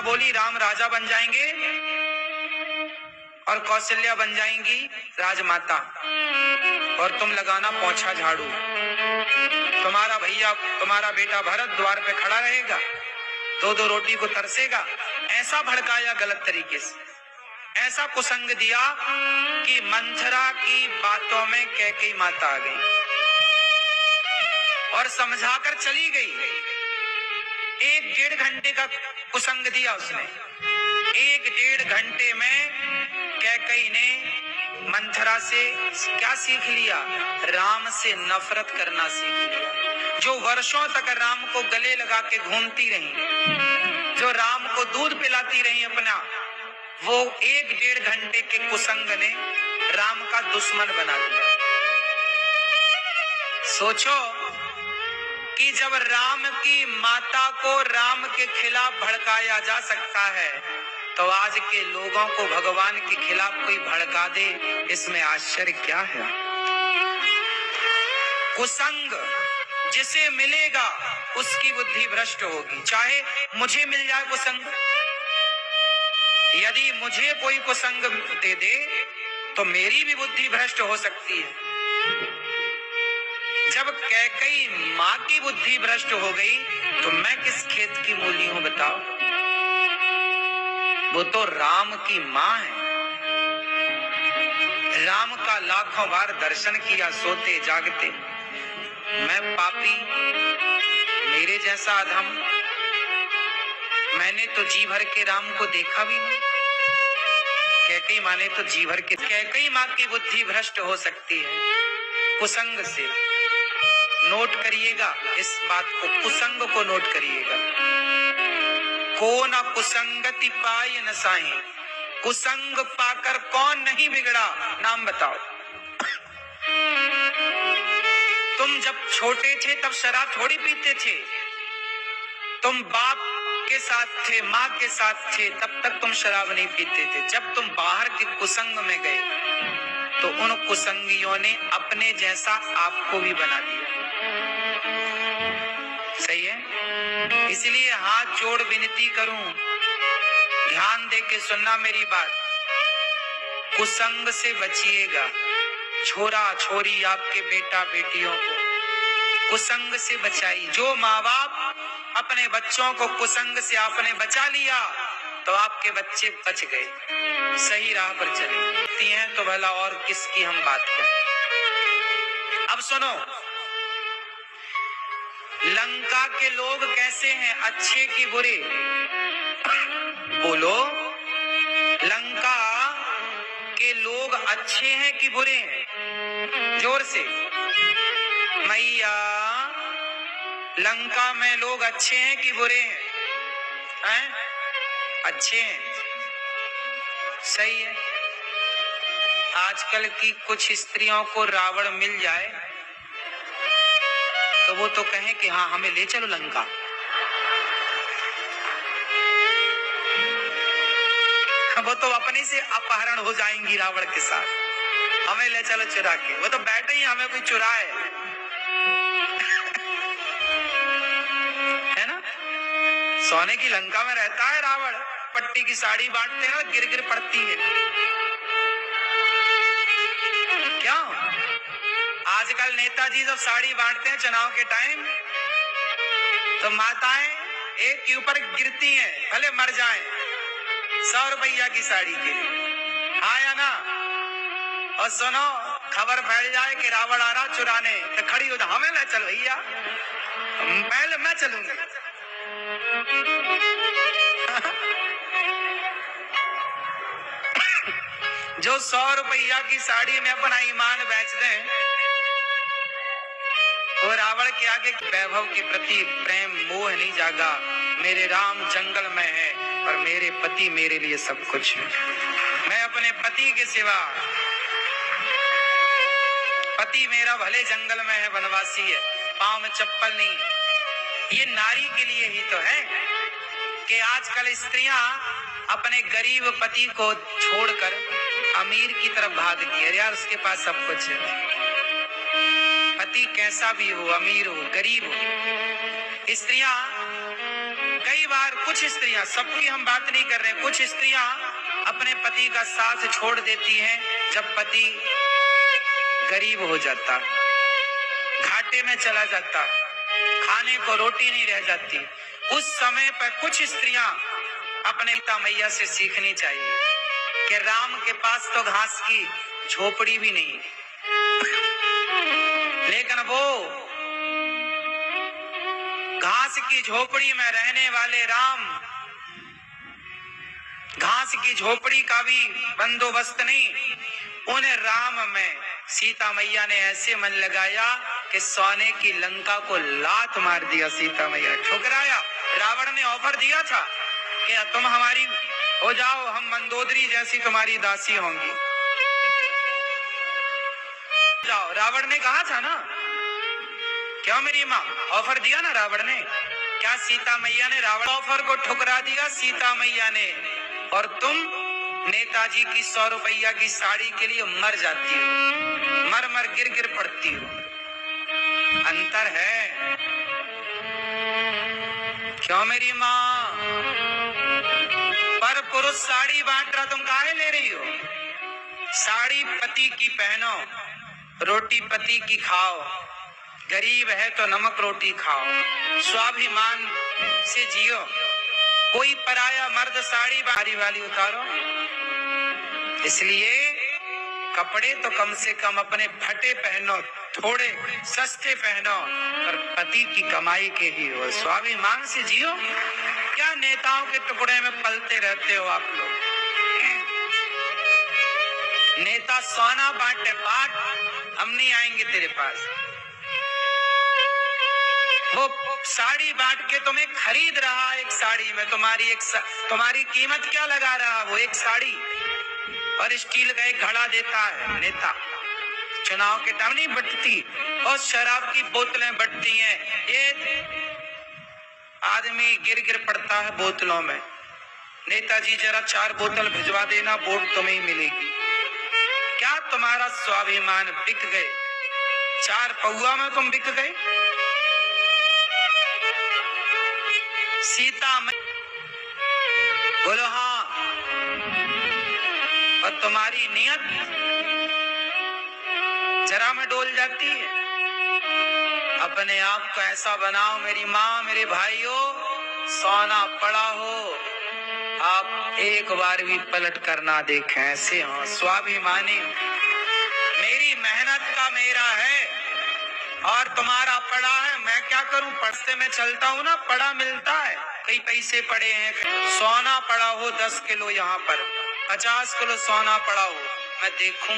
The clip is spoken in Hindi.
बोली राम राजा बन जाएंगे और कौशल्या बन जाएंगी राजमाता, और तुम लगाना पोंछा झाड़ू। तुम्हारा भैया, तुम्हारा बेटा भरत द्वार पे खड़ा रहेगा, दो दो रोटी को तरसेगा। ऐसा भड़काया गलत तरीके से, ऐसा कुसंग दिया कि मंथरा की बातों में कैकेयी माता आ गई और समझाकर चली गई। 1-1.5 घंटे का कुसंग दिया उसने। 1-1.5 घंटे में कैकेयी ने मंथरा से क्या सीख लिया? राम से नफरत करना सीख लिया। जो वर्षों तक राम को गले लगा के घूमती रही, जो राम को दूध पिलाती रही अपना, वो 1-1.5 घंटे के कुसंग ने राम का दुश्मन बना दिया। सोचो कि जब राम की माता को राम के खिलाफ भड़काया जा सकता है, तो आज के लोगों को भगवान के खिलाफ कोई भड़का दे, इसमें आश्चर्य क्या है? कुसंग जिसे मिलेगा उसकी बुद्धि भ्रष्ट होगी। चाहे मुझे मिल जाए कुसंग, यदि मुझे कोई कुसंग दे दे तो मेरी भी बुद्धि भ्रष्ट हो सकती है। जब कैकेयी माँ की बुद्धि भ्रष्ट हो गई तो मैं किस खेत की मूली हूं बताओ? वो तो राम की माँ है। राम का लाखों बार दर्शन किया सोते जागते। मैं पापी, मेरे जैसा अधम, मैंने तो जी भर के राम को देखा भी नहीं। कैकेयी माँ ने तो जी भर के। कैकेयी माँ की बुद्धि भ्रष्ट हो सकती है कुसंग से। नोट करिएगा इस बात को, कुसंग को नोट करिएगा। को न कुसंगति पाय न साहे, कुसंग पाकर कौन नहीं बिगड़ा? नाम बताओ। तुम जब छोटे थे तब शराब थोड़ी पीते थे। तुम बाप के साथ थे, माँ के साथ थे, तब तक तुम शराब नहीं पीते थे। जब तुम बाहर के कुसंग में गए तो उन कुसंगियों ने अपने जैसा आपको भी बना दिया। सही है? इसलिए हाथ जोड़ विनती करूं, ध्यान दे के सुनना मेरी बात। कुसंग से बचिएगा। छोरा छोरी आपके बेटा बेटियों को कुसंग से बचाई। जो माँ बाप अपने बच्चों को कुसंग से आपने बचा लिया तो आपके बच्चे बच गए, सही राह पर चले हैं तो भला और किसकी हम बात करें। अब सुनो, लंका के लोग कैसे हैं, अच्छे कि बुरे? बोलो, लंका के लोग अच्छे हैं कि बुरे हैं? जोर से। मैया, लंका में लोग अच्छे हैं कि बुरे हैं? हैं? अच्छे हैं। सही है। आजकल की कुछ स्त्रियों को रावण मिल जाए तो वो तो कहें कि हाँ हमें ले चलो लंका। वो तो अपने से अपहरण हो जाएंगी रावण के साथ, हमें ले चलो चुरा के। वो तो बैठे ही हमें कोई चुराए, है ना? सोने की लंका में रहता है रावण, पट्टी की साड़ी बांटते हैं ना, गिर गिर पड़ती है। क्या आजकल नेताजी जब साड़ी बांटते हैं चुनाव के टाइम तो माताएं एक के ऊपर गिरती हैं, भले मर जाएं, 100 रुपया की साड़ी के लिए। हाँ या ना? और सुनो, खबर फैल जाए कि रावण आ रहा चुराने तो खड़ी हो जा, हमें ले चल भैया, पहले मैं चलूंगी। जो 100 रुपया की साड़ी में अपना ईमान बेच दें, वो रावण के आगे वैभव के प्रति प्रेम मोह नहीं जागा। मेरे राम जंगल में है और मेरे पति मेरे लिए सब कुछ है। मैं अपने पति के सिवा, पति मेरा भले जंगल में है, वनवासी है, पांव में चप्पल नहीं है। ये नारी के लिए ही तो है कि आजकल स्त्रियां अपने गरीब पति को छोड़कर अमीर की तरफ भागती है। यार उसके पास सब कुछ है, पति कैसा भी हो, अमीर हो गरीब हो। स्त्रियां कई बार कुछ स्त्रियां, सबकी हम बात नहीं कर रहे, कुछ स्त्रियां अपने पति का साथ छोड़ देती हैं जब पति गरीब हो जाता, घाटे में चला जाता, खाने को रोटी नहीं रह जाती। उस समय पर कुछ स्त्रियां अपने पिता मैया से सीखनी चाहिए कि राम के पास तो घास की झोपड़ी भी नहीं, लेकिन वो घास की झोपड़ी में रहने वाले राम घास की झोपड़ी का भी बंदोबस्त नहीं, उन्हें राम में सीता मैया ने ऐसे मन लगाया कि सोने की लंका को लात मार दिया। सीता मैया ठुकराया। रावण ने ऑफर दिया था कि तुम हमारी हो जाओ, हम मंदोदरी जैसी तुम्हारी दासी होंगी, जाओ। रावण ने कहा था ना, क्यों मेरी माँ, ऑफर दिया ना रावण ने। क्या सीता मैया ने रावण ऑफर को ठुकरा दिया? सीता मैया ने। और तुम नेताजी की 100 रुपया की साड़ी के लिए मर जाती हो, मर मर गिर गिर पड़ती हो। अंतर है। क्यों मेरी माँ? पर पुरुष साड़ी बांट रहा, तुम काहे ले रही हो? साड़ी पति की पहनो, रोटी पति की खाओ, गरीब है तो नमक रोटी खाओ, स्वाभिमान से जियो। कोई पराया मर्द साड़ी बारी वाली उतारो। इसलिए कपड़े तो कम से कम अपने फटे पहनो, थोड़े सस्ते पहनो, पर पति की कमाई के ही हो, स्वाभिमान से जियो। क्या नेताओं के टुकड़े में पलते रहते हो आप लोग? नेता सोना बांटे, बांट, हम नहीं आएंगे तेरे पास। वो साड़ी बांट के तुम्हें खरीद रहा, एक साड़ी में तुम्हारी कीमत क्या लगा रहा? वो एक साड़ी और स्टील का एक घड़ा देता है नेता। चुनाव के टाइम नहीं बंटती, और शराब की बोतलें बंटती हैं। ये आदमी गिर गिर पड़ता है बोतलों में। नेताजी जरा 4 बोतल भिजवा देना, वोट तुम्हें ही मिलेगी। क्या तुम्हारा स्वाभिमान बिक गए? 4 पौआ में तुम बिक गए। सीता बोलो हाँ, और तुम्हारी नियत जरा में डोल जाती है। अपने आप को ऐसा बनाओ मेरी माँ, मेरे भाइयों, सोना पड़ा हो, आप एक बार भी पलट कर ना देखें, ऐसे हो, स्वाभिमानी हो। मेरी मेहनत का मेरा है और तुम्हारा पड़ा है, मैं क्या करूं? पड़ते में चलता हूं ना, पड़ा मिलता है। कई पैसे पड़े हैं, सोना पड़ा हो 10 किलो, यहाँ पर 50 किलो सोना पड़ा हो, मैं देखूं।